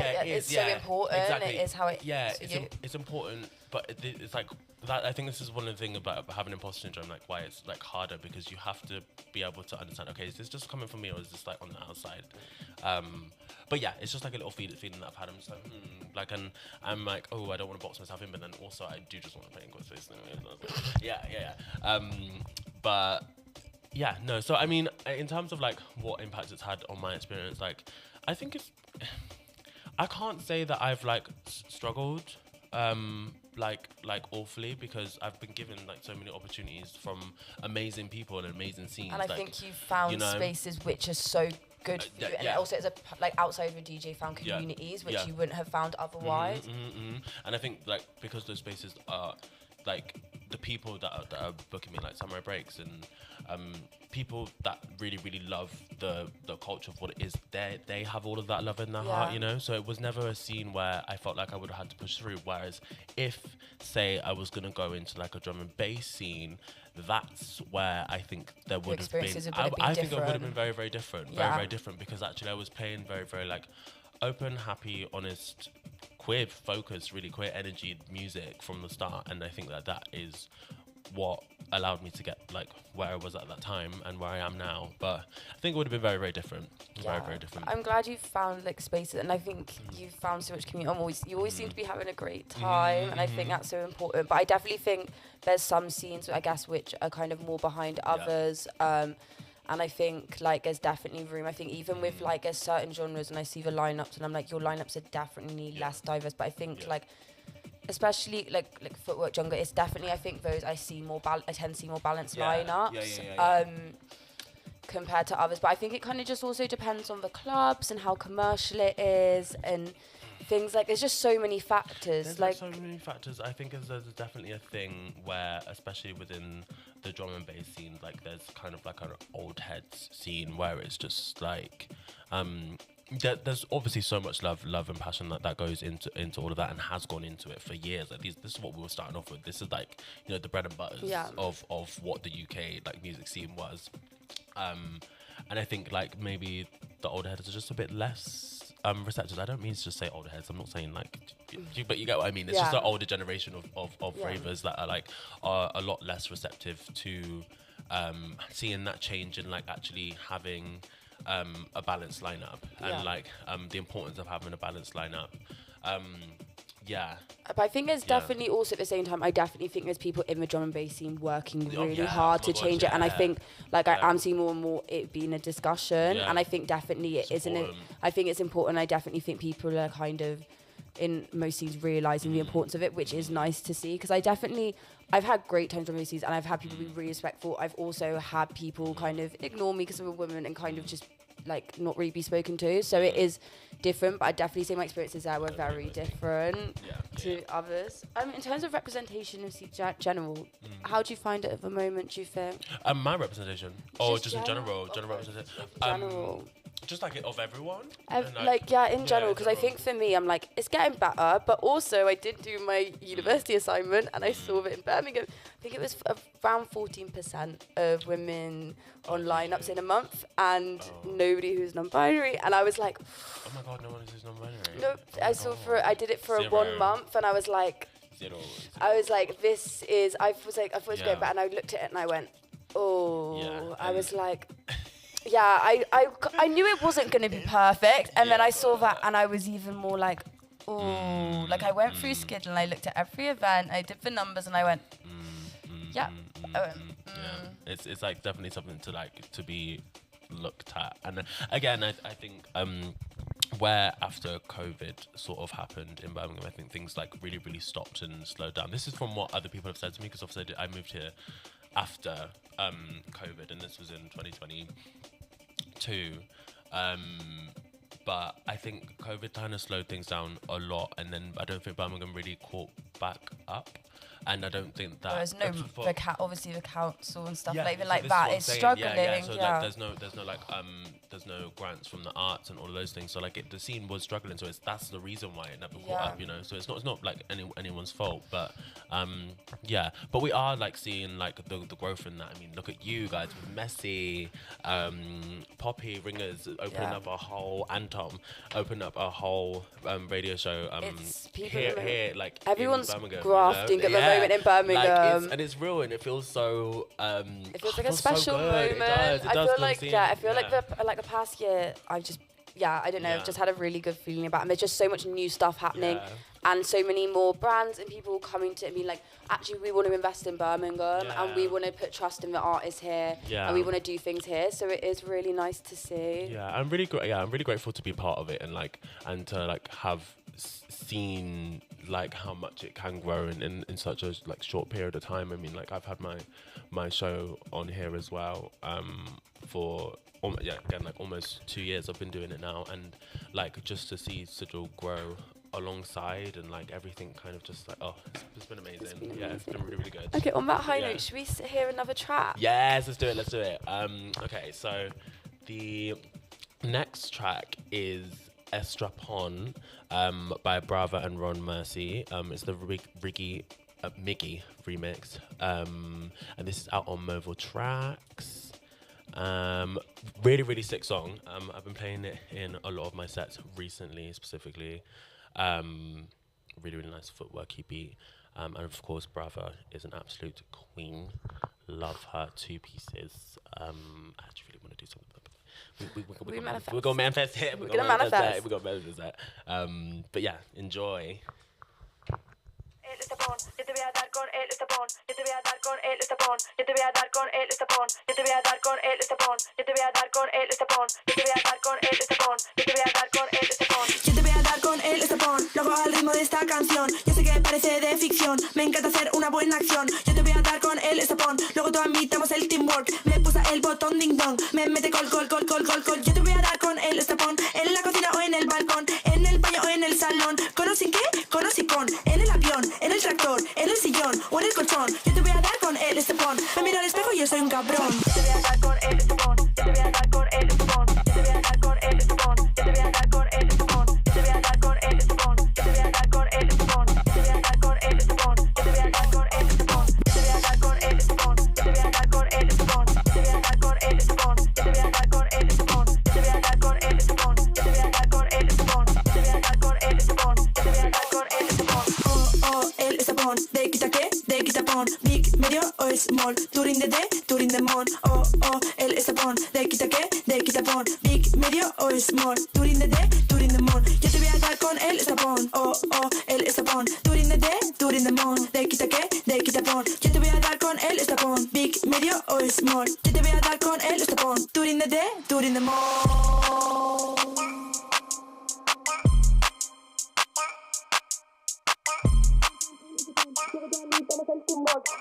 B: yeah,
A: so important.
B: Exactly.
A: It is how it.
B: Yeah,
A: is
B: it's important, but it's like that. I think this is one of the things about having imposter syndrome, like why it's like harder, because you have to be able to understand. Okay, is this just coming from me, or is this like on the outside? But yeah, it's just like a little feeling that I've had. I'm just like, and I'm like, oh, I don't want to box myself in, but then also I do just want to play in queer space. Yeah. But yeah, no. So I mean, in terms of like what impact it's had on my experience, like I think I can't say that I've like struggled like awfully, because I've been given like so many opportunities from amazing people and amazing scenes.
A: And I think you've found spaces which are so good for you, and also as a like outside of a DJ, found communities which you wouldn't have found otherwise.
B: And I think like because those spaces are like the people that are booking me like Samurai Breaks and people that really love the culture of what it is, they have all of that love in their heart, you know. So it was never a scene where I felt like I would have had to push through. Whereas if, say, I was gonna go into like a drum and bass scene, that's where I think there would have been. I think it would have been very different, very different, because actually I was playing very like open, happy, honest, queer focused, really queer energy music from the start, and I think that is what allowed me to get like where I was at that time and where I am now. But I think it would have been very different. Very different.
A: I'm glad you found like spaces, and I think you've found so much community. You always seem to be having a great time, and I think that's so important. But I definitely think there's some scenes, I guess, which are kind of more behind others. And I think like there's definitely room. I think even with like there's certain genres, and I see the lineups, and I'm like, your lineups are definitely less diverse. But I think like, especially like footwork jungle, it's definitely, I think those I tend to see more balanced lineups compared to others. But I think it kind of just also depends on the clubs and how commercial it is and things like, there's just so many factors.
B: There's so many factors. I think there's definitely a thing where, especially within the drum and bass scene, like there's kind of like an old heads scene where it's just like there's obviously so much love and passion that goes into all of that, and has gone into it for years. Like this is what we were starting off with. This is like, you know, the bread and butters of what the UK like music scene was. And I think like maybe the older heads are just a bit less receptive. I don't mean to just say older heads. I'm not saying like, but you get what I mean. It's just an older generation of ravers that are a lot less receptive to seeing that change and like actually having a balanced lineup and like the importance of having a balanced lineup.
A: But I think there's definitely also at the same time, I definitely think there's people in the drum and bass scene working really hard to change it. And I think like I am seeing more and more it being a discussion. And I think definitely it isn't. I think it's important. I definitely think people are kind of in most scenes realizing the importance of it, which is nice to see. Because I've had great times on scenes, and I've had people be really respectful. I've also had people kind of ignore me because I'm a woman and kind of just like not really be spoken to. So it is different, but I definitely say my experiences there were very different to others. In terms of representation in general, how do you find it at the moment, do you think?
B: My representation? Or just in general? General representation?
A: General.
B: Just like of everyone?
A: In general, because I think for me, I'm like, it's getting better, but also I did do my university assignment and I saw that in Birmingham, I think it was around 14% of women on lineups in a month, and nobody who's non-binary, and I was like,
B: oh my God, no one who's non-binary.
A: No, I did it for 1 month, and I was like, I was like, I thought it was going back, and I looked at it and I went, I was like, I knew it wasn't going to be perfect, and then I saw that, and I was even more like, like I went through Skid and I looked at every event, I did the numbers, and I went,
B: It's like definitely something to be looked at, and again, I think where after COVID sort of happened in Birmingham, I think things like really stopped and slowed down. This is from what other people have said to me, because obviously I moved here after COVID, and this was in 2022. But I think COVID kind of slowed things down a lot, and then I don't think Birmingham really caught back up. And I don't think that
A: there's no obviously the council and stuff like
B: so
A: that is struggling.
B: So like, there's no grants from the arts and all of those things. So like the scene was struggling. So that's the reason why it never caught up. You know. So it's not like anyone's fault. But but we are like seeing like the growth in that. I mean, look at you guys with Messi, Poppy, Ringers opening up a whole, and Tom opening up a whole radio show.
A: It's
B: here like
A: everyone's
B: in Birmingham,
A: grafting at the moment in Birmingham,
B: and it's real, and it feels so.
A: It feels like a special moment.
B: It does.
A: I feel like the past year, I've just I don't know, I've just had a really good feeling about it. And there's just so much new stuff happening, and so many more brands and people coming to me like, actually, we want to invest in Birmingham, and we want to put trust in the artists here, and we want to do things here. So it is really nice to see.
B: Yeah, I'm really grateful to be part of it, and to like have seen like how much it can grow in such a like short period of time. I mean, like I've had my show on here as well for almost 2 years I've been doing it now, and like just to see Sigil grow alongside, and like everything kind of just like, it's been amazing. It's been really, really good.
A: Okay, on that high note, should we hear another track?
B: Yes, let's do it. Okay, so the next track is Estrapon by Brava and Ron Mercy. It's the Miggy remix, and this is out on Mobile Tracks. Really, really sick song. I've been playing it in a lot of my sets recently, specifically. Really, really nice footworky beat. And of course, Brava is an absolute queen. Love her 2 pieces. I actually really want to do something. We're going to manifest it. We're going to manifest that. But yeah, enjoy.
D: El estapón, yo te voy a dar con el estapón, yo te voy a dar con el estapón, yo te voy a dar con el estapón, yo te voy a dar con el estapón, yo te voy a dar con el estapón, yo te voy a dar con el estapón, yo te voy a dar con el estapón, yo te voy a dar con el estapón, lo hago al ritmo de esta canción, yo sé que parece de ficción, me encanta hacer una buena acción, yo te voy a dar con el estapón, luego todos admitamos el teamwork, me pulsa el botón ding dong, me mete col, yo te voy a dar con el estapón, en la cocina o en el balcón, en el baño o en el salón, con o sin qué, con o sin con, en el avión, en el tractor, en el sillón o en el colchón. Yo te voy a dar con el estepón. Me miro al espejo y yo soy un cabrón. Yo te voy a dar con el estepón. Yo te voy a dar con el estepón. Yo te voy a dar con el estepón. Yo te voy a dar con el estepón. Yo te voy a dar con el estepón. Yo te voy a dar con el estepón. Yo te voy a dar con el estepón. Yo te voy a dar con el estepón. Yo te voy a dar con el estepón. Yo te voy a dar con el estepón. Yo te voy a dar con el estepón. Yo te voy a dar con el estepón. Yo te voy a dar con el estepón. Yo te voy a dar con el estepón. Yo te voy a dar con el estepón. Yo te voy a dar con el estepón. El estapón, de quita qué, de quita pon, big, medio o small, Turing de D, Turing de mon, el estapón, de quita qué, de quita pon, big, medio o small, Turing de D, Turing de mon, yo te voy a dar con el estapón, el estapón, Turing de D, Turing de mon, de quita qué, de quita pon, yo te voy a dar con el estapón, big, medio o small, yo te voy a dar con el estapón, Turing de D, Turing de mon.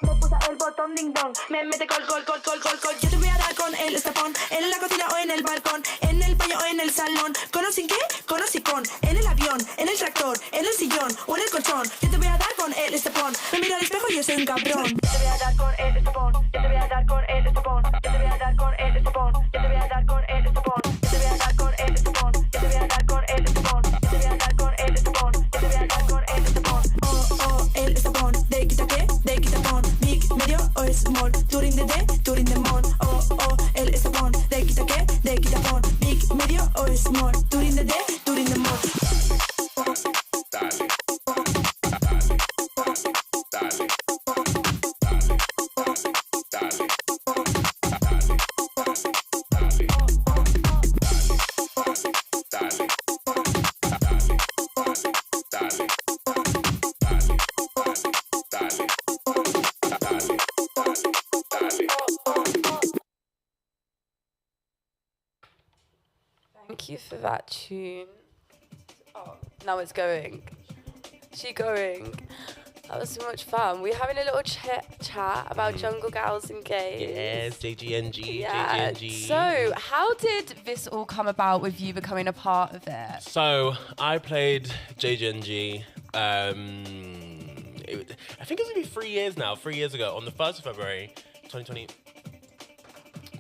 D: Me pulsa el botón ding dong, me mete col. Yo te voy a dar con el estapón, en la cocina o en el balcón, en el baño o en el salón, con o sin qué, con o sin con, en el avión, en el tractor, en el sillón o en el colchón. Yo te voy a dar con el estapón, me miro al espejo y yo soy un cabrón. Yo te voy a dar con el estapón, yo te voy a dar con el estapón, yo te voy a dar con el estapón, yo te voy a dar con el estapón, yo te voy a dar con el estapón, yo te voy a dar con el estapón, yo te voy a dar con el estapón, yo te voy a dar con el estapón. El estapón, de quita qué, de quita pon, big, medio o small, Turing de D, Turing de mon, el estapón, de quita qué, de quita pon, big, medio o small, Turing de D, Turing de mon.
A: Thank you for that tune. Oh, now it's going. She going. That was so much fun. We're having a little chat about Jungle Gals and Gays.
B: Yes, JGNG,
A: yeah.
B: JGNG.
A: So, how did this all come about with you becoming a part of it?
B: So, I played JGNG. I think it's going to be 3 years now. 3 years ago, on the 1st of February, 2020.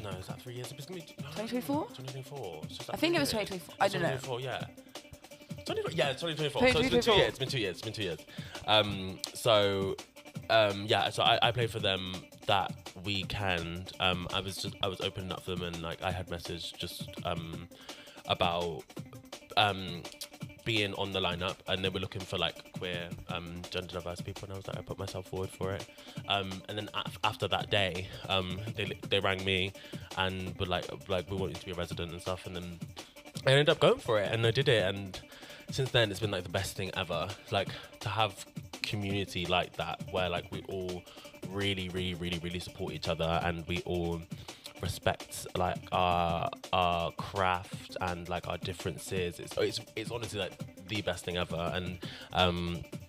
B: No, is that 3 years? It's going to be
A: 2024?
B: 2024.
A: I think it was 2024. I don't know.
B: 2024, yeah. 2024.
A: 2024.
B: So it's been 2 years. It's been 2 years. So I played for them that weekend. I was opening up for them, and like I had messaged just about being on the lineup, and they were looking for like queer, gender diverse people, and I was like, I put myself forward for it. And then after that day, they rang me and were like we want you to be a resident and stuff, and then I ended up going for it, and I did it, and since then it's been like the best thing ever. Like to have community like that, where like we all really support each other, and we all respect like our craft and like our differences. It's honestly like the best thing ever. And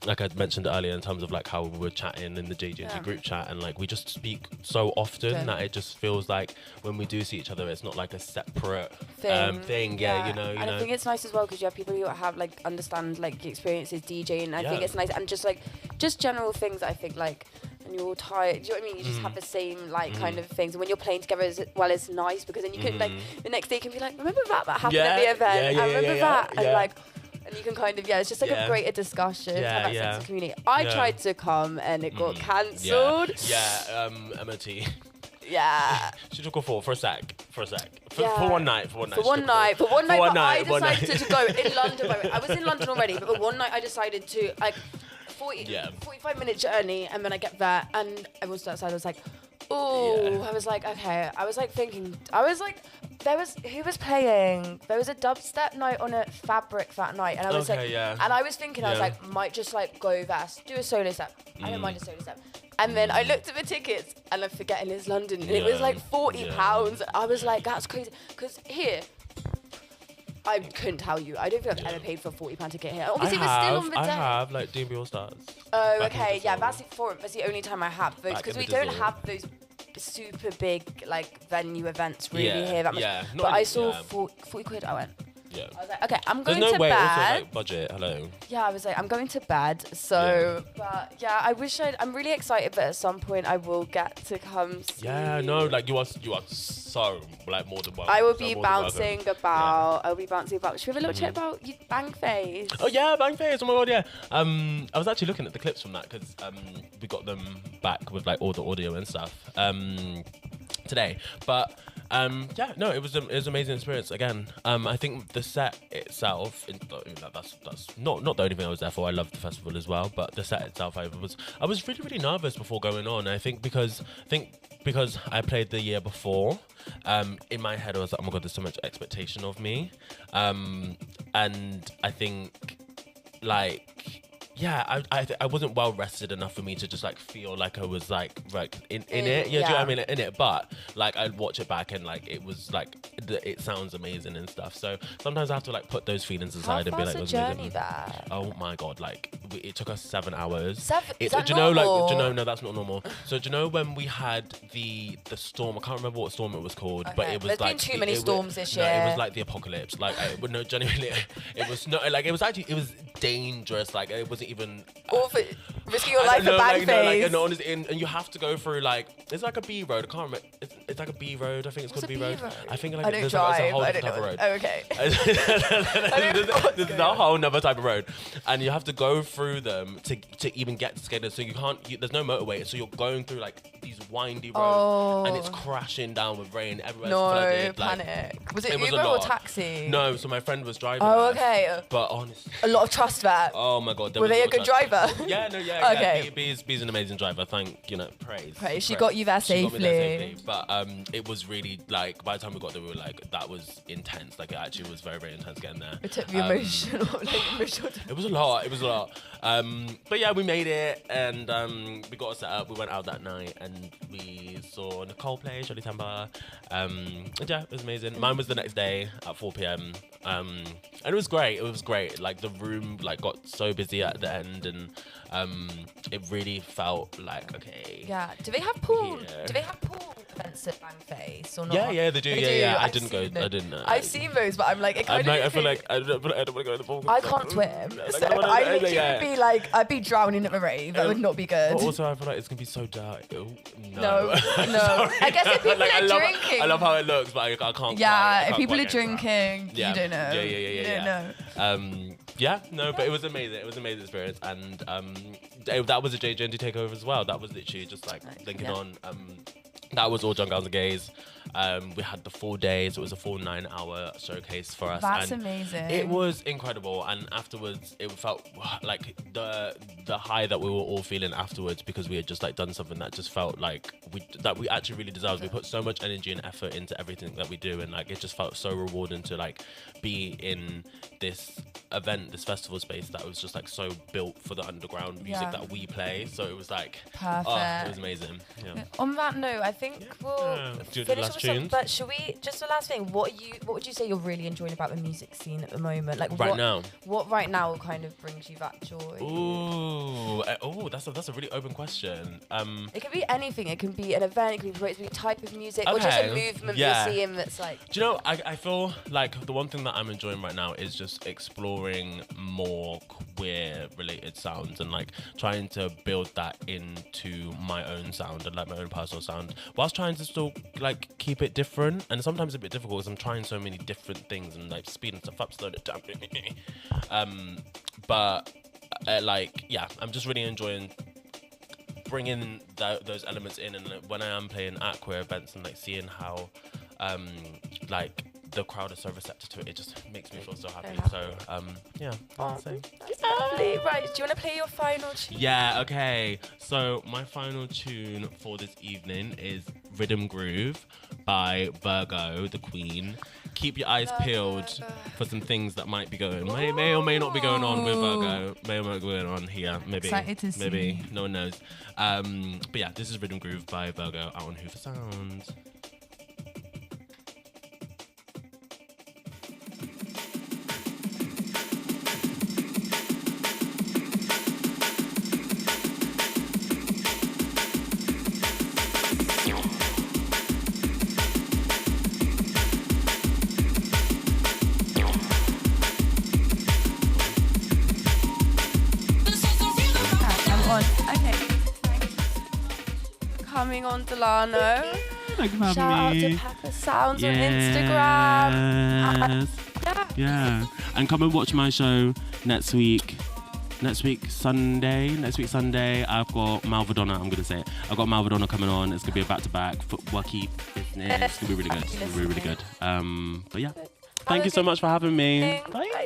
B: like I mentioned earlier, in terms of like how we were chatting in the JJ&T group chat, and like we just speak so often that it just feels like when we do see each other, it's not like a separate thing. Yeah, you know.
A: I think it's nice as well because you have people who have like understand like experiences DJing. I think it's nice, and just general things. I think like. And you're all tired. Do you know what I mean? You just have the same like kind of things. And when you're playing together as well, it's nice because then you can like the next day you can be like, remember that happened at the event? I remember that, and like. And you can kind of, it's just like a greater discussion, have that sense of community. I tried to come and it got cancelled.
B: MOT.
A: Yeah.
B: She took a fall for a sec. For one night.
A: But I decided to go in London. I was in London already, but one night I decided to, like, 45-minute journey, and then I get there, and everyone stood outside. I was like, oh, I was like, okay. I was like thinking, who was playing? There was a dubstep night on at Fabric that night, and I was and I was thinking, I was like, might just like go there, do a solo set. I don't mind a solo set. And then I looked at the tickets, and I'm forgetting it's London, and it was like £40. I was like, that's crazy, because here. I couldn't tell you. I don't think I've ever paid for a £40 ticket here. Obviously, it was still on the day.
B: I have, like, D&B All Stars.
A: Oh, okay. Yeah, that's the only time I have those. Because we don't have those super big, like, venue events really here that much. But I saw 40 quid, I went.
B: Yeah.
A: I was like, okay, I'm going to bed.
B: There's no way, also, like, budget, hello.
A: Yeah, I was like, I'm going to bed. So, but yeah, I'm really excited, but at some point I will get to come see.
B: Yeah, no, like, you are so, like, more than welcome.
A: I will be bouncing about. Should we have a little chat about Bangface?
B: Oh, yeah, Bangface. Oh, my God, yeah. I was actually looking at the clips from that because we got them back with, like, all the audio and stuff today. But... it was an amazing experience again. I think the set itself, that's not the only thing I was there for. I loved the festival as well, but the set itself, I was really, really nervous before going on. I think because I played the year before, in my head I was like, oh my God, there's so much expectation of me, and I think like. Yeah, I wasn't well rested enough for me to just like feel like I was like in it. Yeah, do you know what I mean? In it, but like I'd watch it back and like it was like it sounds amazing and stuff. So sometimes I have to like put those feelings aside and be like,
A: "What's the journey there?"
B: Oh my God! Like it took us 7 hours.
A: Is that
B: do you know?
A: normal?
B: Like, do you know? No, that's not normal. So do you know when we had the storm? I can't remember what storm it was called, but it was
A: There's
B: like
A: been too many storms this year.
B: No, it was like the apocalypse. Like no, genuinely, it was not like it was dangerous. Like it wasn't even
A: risking your life for Bangface.
B: Honestly, and you have to go through like it's like a B road. I can't remember. It's like a B road. I think it's called B road. I think like there's a whole different type of road.
A: Oh, okay.
B: This is a whole another type of road, and you have to go through them to even get to skaters. So you can't. There's no motorway, so you're going through like these windy roads, and it's crashing down with rain. Everywhere's flooded.
A: Panic. Was it
B: was
A: Uber or taxi?
B: No, so my friend was driving.
A: Oh, okay.
B: But honestly,
A: a lot of trust there.
B: Oh my God.
A: Were they a good driver?
B: Yeah, no, yeah.
A: Okay.
B: Yeah. B's an amazing driver. Praise.
A: She got you there safely.
B: But it was really like by the time we got there, we were like that was intense. Like it actually was very, very intense getting there.
A: It took me emotional.
B: It was a lot. But yeah, we made it and we got set up. We went out that night and we saw Nicole play, Shirley Temper. And yeah, it was amazing. Mine was the next day at 4 p.m. And it was great. Like the room like got so busy at the end and it really felt like okay.
A: Yeah. Do they have pool? Yeah. Do they have pool events at Bangface or not?
B: Yeah, they do. Yeah. I didn't go.
A: I've seen those, but I'm like,
B: I feel like I don't want to go to the pool.
A: I can't swim, so I literally would be like, I'd be drowning at the rave. That would not be good.
B: But also, I feel like it's gonna be so dark.
A: No. I guess if people are drinking.
B: I love how it looks, but I can't.
A: Yeah, if people are drinking, you don't know.
B: Yeah.
A: You don't know.
B: But it was amazing. It was an amazing experience, and that was a JJ&T takeover as well. That was literally just like linking on. That was all John Gals and Gays. We had the 4 days. It was a full 9-hour showcase for us.
A: That's amazing.
B: It was incredible. And afterwards, it felt like the high that we were all feeling afterwards because we had just like done something that just felt like we actually really deserved. We put so much energy and effort into everything that we do, and like it just felt so rewarding to like be in this event, this festival space that was just like so built for the underground music that we play. So it was like
A: perfect.
B: It was amazing. Yeah.
A: On that note, I think we'll finish off
B: tunes.
A: But should we, just the last thing, what would you say you're really enjoying about the music scene at the moment? Like
B: Right now?
A: What right now kind of brings you that joy?
B: That's a really open question.
A: It can be anything. It can be an event, it can be a type of music, or just a movement you're seeing that's like...
B: Do you know, I feel like the one thing that I'm enjoying right now is just exploring more queer-related sounds and like trying to build that into my own sound and like my own personal sound, whilst trying to still like keep it different. And sometimes it's a bit difficult because I'm trying so many different things and like speeding stuff up, slowing it down. I'm just really enjoying bringing those elements in, and like, when I am playing at queer events and like seeing how like the crowd is so receptive to it, it just makes me feel so happy. So
A: That's lovely. Right, do you want to play your final tune?
B: Yeah, okay. So my final tune for this evening is Rhythm Groove by Virgo, the Queen. Keep your eyes peeled for some things that might be going, may or may not be going on with Virgo. May or may not be going on here. Maybe.
E: Excited to see.
B: Maybe. No one knows. But yeah, this is Rhythm Groove by Virgo out on Hoover Sounds.
A: Coming on Delano.
F: Thank you for
A: Shout out
F: having
A: to
F: me.
A: Peppa Sounds on Instagram.
F: Yeah. And come and watch my show next week. Next week Sunday, I've got Malvadonna. I'm gonna say it. I've got Malvadonna coming on. It's gonna be a back-to-back footworky business. It's gonna be really good. It's gonna be really good. But yeah, thank you so much for having me. Bye.